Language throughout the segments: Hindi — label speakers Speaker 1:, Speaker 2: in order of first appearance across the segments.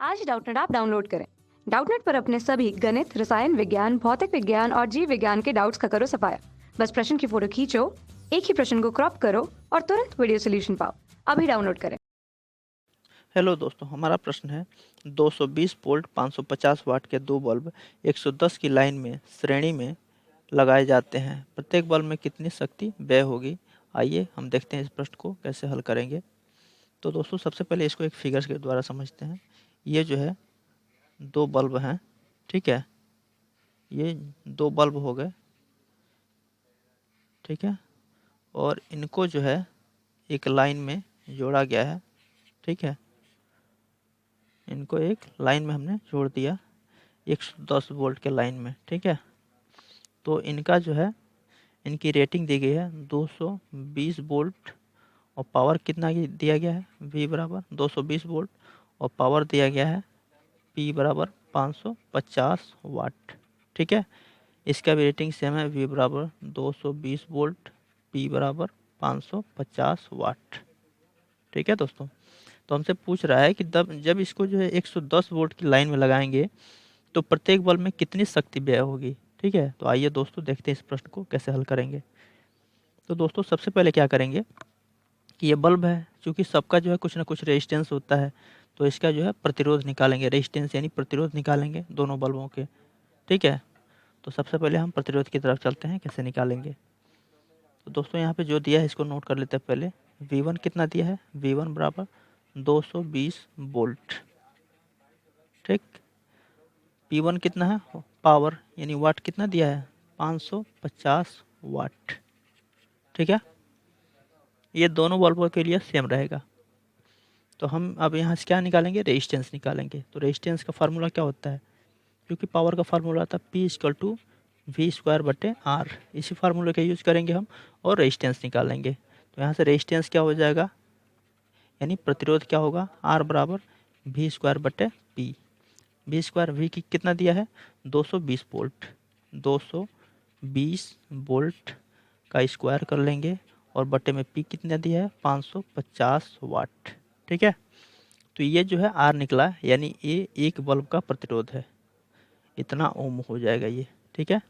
Speaker 1: आज डाउटनेट ऐप डाउनलोड करें। डाउटनेट पर अपने सभी गणित, रसायन विज्ञान, भौतिक विज्ञान और जीव विज्ञान के डाउट्स का करो सफाया। बस प्रश्न की फोटो खींचो, एक ही प्रश्न को क्रॉप करो और तुरंत वीडियो सोल्यूशन पाओ। अभी डाउनलोड करें।
Speaker 2: हेलो दोस्तों, हमारा प्रश्न है 220 वोल्ट 550 वाट के दो बल्ब 110 की लाइन में श्रेणी में लगाए जाते हैं। प्रत्येक बल्ब में कितनी शक्ति व्यय होगी? आइए हम देखते हैं इस प्रश्न को कैसे हल करेंगे। तो दोस्तों, सबसे पहले इसको एक फिगर्स के द्वारा समझते हैं। ये जो है दो बल्ब हैं, ठीक है। ये दो बल्ब हो गए, ठीक है। और इनको जो है एक लाइन में जोड़ा गया है, ठीक है। इनको एक लाइन में हमने जोड़ दिया 110 वोल्ट के लाइन में, ठीक है। तो इनका जो है इनकी रेटिंग दी गई है 220 वोल्ट और पावर कितना दिया गया है? V बराबर 220 वोल्ट और पावर दिया गया है P बराबर 550 वाट, ठीक है। इसका भी रेटिंग सेम है, V बराबर 220 वोल्ट, P बराबर 550 वाट, ठीक है दोस्तों। तो हमसे पूछ रहा है कि जब इसको जो है 110 वोल्ट की लाइन में लगाएंगे तो प्रत्येक बल्ब में कितनी शक्ति व्यय होगी, ठीक है। तो आइए दोस्तों देखते हैं इस प्रश्न को कैसे हल करेंगे। तो दोस्तों, सबसे पहले क्या करेंगे कि ये बल्ब है, क्योंकि सबका जो है कुछ ना कुछ रेजिस्टेंस होता है, तो इसका जो है प्रतिरोध निकालेंगे, रेजिस्टेंस यानी प्रतिरोध निकालेंगे दोनों बल्बों के, ठीक है। तो सबसे पहले हम प्रतिरोध की तरफ चलते हैं, कैसे निकालेंगे। तो दोस्तों, यहाँ पे जो दिया है इसको नोट कर लेते हैं पहले। V1 कितना दिया है? V1 बराबर 220 वोल्ट, ठीक। P1 कितना है? पावर यानी वाट कितना दिया है? 550 वाट, ठीक है। ये दोनों बल्बों के लिए सेम रहेगा। तो हम अब यहाँ से क्या निकालेंगे? रेजिस्टेंस निकालेंगे। तो रेजिस्टेंस का फार्मूला क्या होता है? क्योंकि पावर का फार्मूला था P=V²/R, इसी फार्मूले का यूज करेंगे हम और रेजिस्टेंस निकालेंगे। तो यहाँ से रेजिस्टेंस क्या हो जाएगा, यानी प्रतिरोध क्या होगा? R बराबर V²/P। V की कितना दिया है? 220 वोल्ट, 220 वोल्ट का स्क्वायर कर लेंगे और बटे में P कितना दिया है? 550 वाट, ठीक है। तो ये जो है R निकला, यानी ये एक बल्ब का प्रतिरोध है, इतना ओम हो जाएगा ये, ठीक है।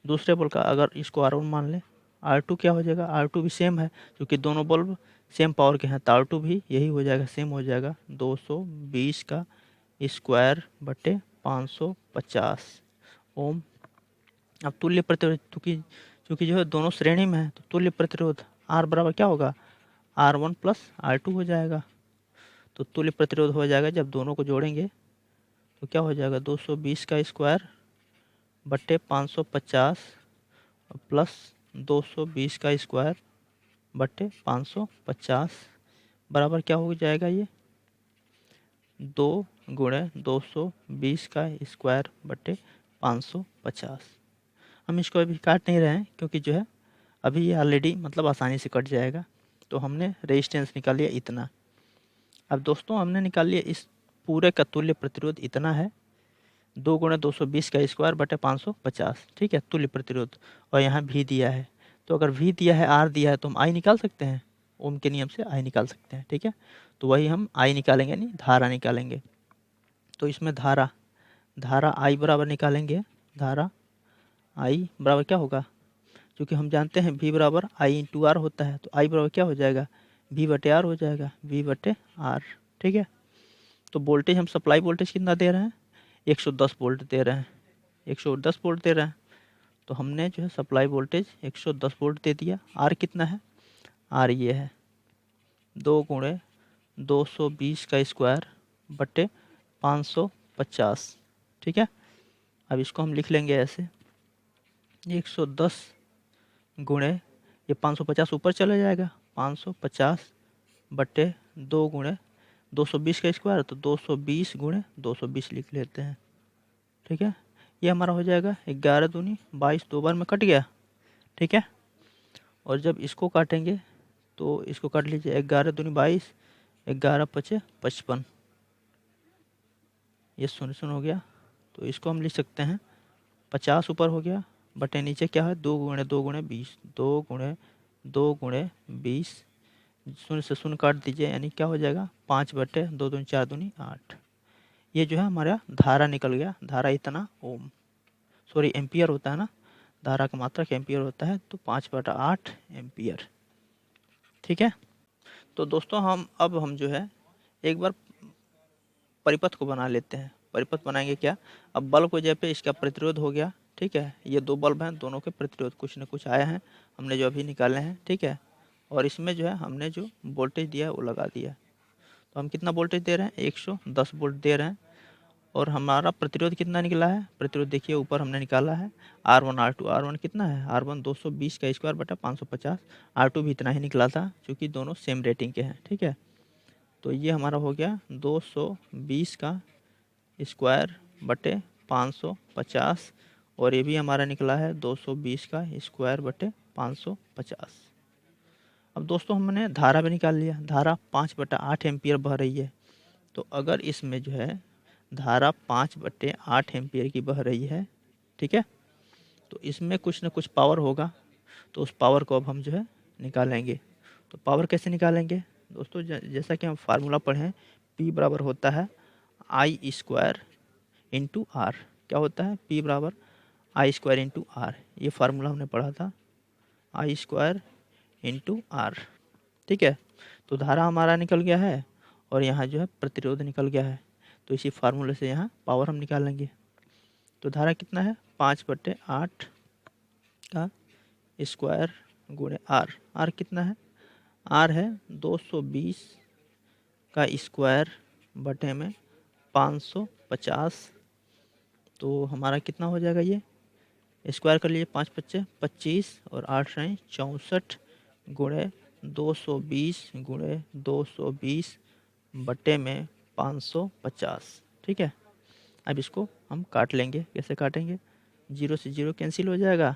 Speaker 2: दूसरे बल्ब का अगर इसको R1 मान लें, R2 क्या हो जाएगा? R2 भी सेम है, क्योंकि दोनों बल्ब सेम पावर के हैं, तो R2 भी यही हो जाएगा, सेम हो जाएगा 220 का स्क्वायर बटे 550 ओम। अब तुल्य प्रतिरोध, क्योंकि जो है दोनों श्रेणी में है, तो तुल्य प्रतिरोध R बराबर क्या होगा? R1 प्लस R2 हो जाएगा। तो तुल्य प्रतिरोध हो जाएगा, जब दोनों को जोड़ेंगे तो क्या हो जाएगा? 220 का स्क्वायर बटे 550 प्लस 220 का स्क्वायर बटे 550 बराबर क्या हो जाएगा? ये 2 × 220 का स्क्वायर बटे 550। हम इसको अभी काट नहीं रहे हैं, क्योंकि जो है अभी ये ऑलरेडी मतलब आसानी से कट जाएगा। तो हमने रेजिस्टेंस निकाल लिया इतना। अब दोस्तों, हमने निकाल लिया इस पूरे का तुल्य प्रतिरोध इतना है, 2 × 220 का स्क्वायर बटे 550, ठीक है, तुल्य प्रतिरोध। और यहाँ भी दिया है, तो अगर भी दिया है, R दिया है, तो हम I निकाल सकते हैं, ओम के नियम से I निकाल सकते हैं, ठीक है। तो वही हम I निकालेंगे, यानी धारा निकालेंगे। तो इसमें धारा I बराबर निकालेंगे। धारा I बराबर क्या होगा? क्योंकि हम जानते हैं V बराबर I × R होता है, तो I बराबर क्या हो जाएगा? V/R हो जाएगा, V/R, ठीक है। तो वोल्टेज हम सप्लाई वोल्टेज कितना दे रहे हैं? 110 वोल्ट दे रहे हैं, 110 वोल्ट दे रहे हैं। तो हमने जो है सप्लाई वोल्टेज 110 वोल्ट दे दिया। R कितना है? R ये है 2 × 220 का स्क्वायर बटे 550, ठीक है। अब इसको हम लिख लेंगे ऐसे, 110 गुणे ये 550 ऊपर चला जाएगा, 550 बटे 2 × 220 का स्क्वायर, तो 220 × 220 लिख लेते हैं, ठीक है। ये हमारा हो जाएगा 11 दूनी 22, दो बार में कट गया, ठीक है। और जब इसको काटेंगे तो इसको काट लीजिए, 11 दूनी 22, 11 पचे 55, ये 0 0 हो गया। तो इसको हम लिख सकते हैं 50 ऊपर हो गया बटे नीचे क्या है? 2 × 2 × 20, 2 × 2 × 20, 0 से 0 काट दीजिए, यानी क्या हो जाएगा? 5 बटे 2 दूनी 4 दूनी 8, ये जो है हमारा धारा निकल गया, धारा इतना ओम, सॉरी एम्पियर होता है ना, धारा का मात्रक एम्पियर होता है, तो 5/8 एम्पियर। ठीक है, तो दोस्तों हम जो है एक बार परिपथ को बना लेते हैं। परिपथ बनाएंगे क्या, अब बल्ब को जैसे इसका प्रतिरोध हो गया, ठीक है, ये दो बल्ब हैं, दोनों के प्रतिरोध कुछ न कुछ आया है, हमने जो अभी निकाले हैं, ठीक है, और इसमें जो है हमने जो वोल्टेज दिया है वो लगा दिया। तो हम कितना वोल्टेज दे रहे हैं, 110 वोल्ट दे रहे हैं, और हमारा प्रतिरोध कितना निकला है, प्रतिरोध देखिए ऊपर हमने निकाला है R1 R2, R1 कितना है, R1 220 का स्क्वायर बटा 550, R2 भी इतना ही निकला था क्योंकि दोनों सेम रेटिंग के हैं। ठीक है, तो ये हमारा हो गया 220 का स्क्वायर बटे 550, और ये भी हमारा निकला है 220 का स्क्वायर बटे 550। अब दोस्तों हमने धारा भी निकाल लिया, धारा 5/8 एम्पियर बह रही है। तो अगर इसमें जो है धारा 5/8 एम्पियर की बह रही है, ठीक है, तो इसमें कुछ न कुछ पावर होगा, तो उस पावर को अब हम जो है निकालेंगे। तो पावर कैसे निकालेंगे दोस्तों, जैसा कि हम फार्मूला पढ़ें, P बराबर होता है I स्क्वायर इंटू आर। क्या होता है, P बराबर I स्क्वायर इंटू आर, ये फार्मूला हमने पढ़ा था, I स्क्वायर इंटू आर। ठीक है, तो धारा हमारा निकल गया है और यहाँ जो है प्रतिरोध निकल गया है, तो इसी फार्मूले से यहाँ पावर हम निकालेंगे। तो धारा कितना है, 5/8 का स्क्वायर गुणे आर, आर कितना है, आर है 220 का स्क्वायर बटे में 550, तो हमारा कितना हो जाएगा, ये स्क्वायर कर लीजिए, 5×5 = 25 और 8×9 = 64 गुणे 220 गुणे 220 बटे में 550। ठीक है, अब इसको हम काट लेंगे, कैसे काटेंगे, 0 से 0 कैंसिल हो जाएगा,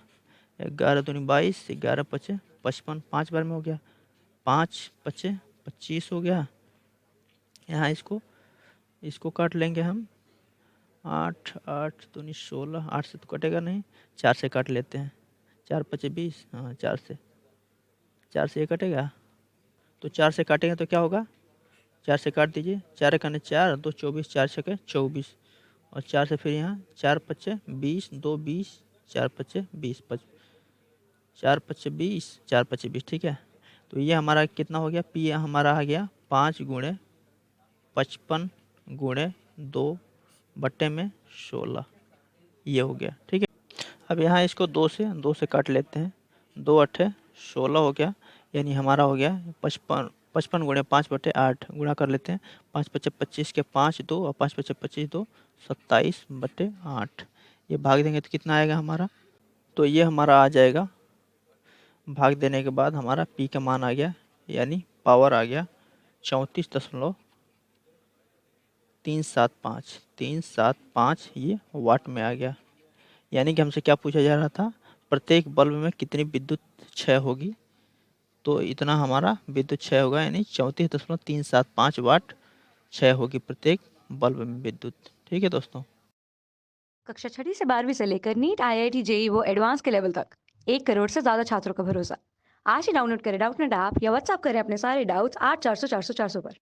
Speaker 2: 11 दूनी 22, 11 पचे 55, 5 बार में हो गया, 5 पचे 25 हो गया। यहाँ इसको काट लेंगे हम, 8 8 दूनी 16, 8 से तो कटेगा नहीं, 4 से काट लेते हैं, 4 पचे 20, हाँ 4 से ये कटेगा, तो 4 से काटेंगे तो क्या होगा, 4 से काट दीजिए, 4 कने 4, 2 24, 4 छके 24, और 4 से फिर यहाँ 4 पचे 20, 2 20, 4 पचे 20, 4 पचे 20, 4 पचे 20। ठीक है, तो ये हमारा कितना हो गया, P हमारा आ गया 5 गुणे 55 गुणे 2 बट्टे में 16, ये हो गया। ठीक है, अब यहाँ इसको 2 से काट लेते हैं, 2 8 16 हो गया, यानी हमारा हो गया 55 गुणे 5/8 गुणा कर लेते हैं, 5 पचे 25 के 5 2 और 5 पचे 25 2, 27/8, ये भाग देंगे तो कितना आएगा हमारा, तो ये हमारा आ जाएगा, भाग देने के बाद हमारा P का मान आ गया, यानी पावर आ गया 34.375, ये वाट में आ गया। यानी कि हमसे क्या पूछा जा रहा था, प्रत्येक बल्ब में कितनी विद्युत क्षय होगी, तो इतना हमारा विद्युत क्षय होगा, यानी 34.375 वाट क्षय होगी प्रत्येक बल्ब में विद्युत। ठीक है दोस्तों,
Speaker 1: कक्षा 6ठी से 12वीं से लेकर नीट, IIT, JEE वो एडवांस के लेवल तक 1 करोड़ से ज्यादा छात्रों का भरोसा। आज ही डाउनलोड करें डाउटनेट ऐप या व्हाट्सएप करें अपने सारे डाउट्स 8400 400 400 पर।